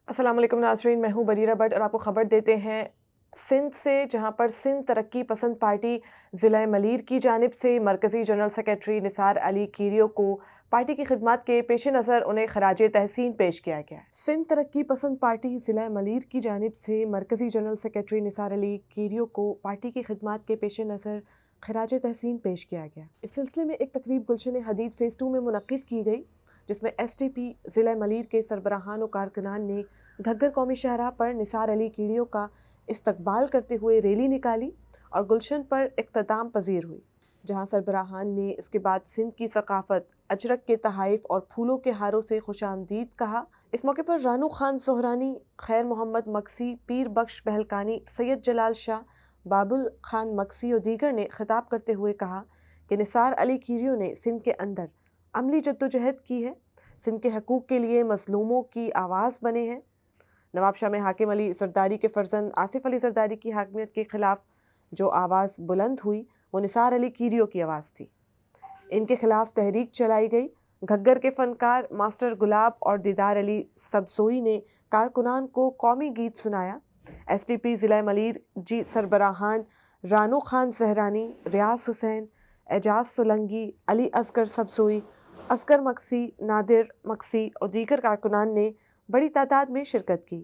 السلام علیکم ناظرین، میں ہوں بریرہ بٹ اور آپ کو خبر دیتے ہیں سندھ سے، جہاں پر سندھ ترقی پسند پارٹی ضلع ملیر کی جانب سے مرکزی جنرل سیکریٹری نثار علی کیریو کو پارٹی کی خدمات کے پیش نظر انہیں خراج تحسین پیش کیا گیا۔ سندھ ترقی پسند پارٹی ضلع ملیر کی جانب سے مرکزی جنرل سیکریٹری نثار علی کیریو کو پارٹی کی خدمات کے پیش نظر خراج تحسین پیش کیا گیا۔ اس سلسلے میں ایک تقریب گلشن حدید فیز 2 میں منعقد کی گئی، جس میں ایس ٹی پی ضلع ملیر کے سربراہان و کارکنان نے گھگر قومی شاہراہ پر نثار علی کیریو کا استقبال کرتے ہوئے ریلی نکالی اور گلشن پر اختتام پذیر ہوئی، جہاں سربراہان نے اس کے بعد سندھ کی ثقافت، اجرک کے تحائف اور پھولوں کے ہاروں سے خوش آمدید کہا۔ اس موقع پر رانو خان سہرانی، خیر محمد مکسی، پیر بخش بہلکانی، سید جلال شاہ، بابل خان مکسی اور دیگر نے خطاب کرتے ہوئے کہا کہ نثار علی کیریو نے سندھ کے اندر عملی جدوجہد کی ہے، سندھ کے حقوق کے لیے مظلوموں کی آواز بنے ہیں۔ نواب شاہ میں حاکم علی زرداری کے فرزند آصف علی زرداری کی حاکمیت کے خلاف جو آواز بلند ہوئی وہ نثار علی کیریو کی آواز تھی۔ ان کے خلاف تحریک چلائی گئی۔ گھگر کے فنکار ماسٹر گلاب اور دیدار علی سبزوئی نے کارکنان کو قومی گیت سنایا۔ ایس ٹی پی ضلع ملیر جی سربراہان رانو خان سہرانی، ریاض حسین، اعجاز سولنگی، علی اصغر سبزوئی، اصغر مکسی، نادر مکسی اور دیگر کارکنان نے بڑی تعداد میں شرکت کی۔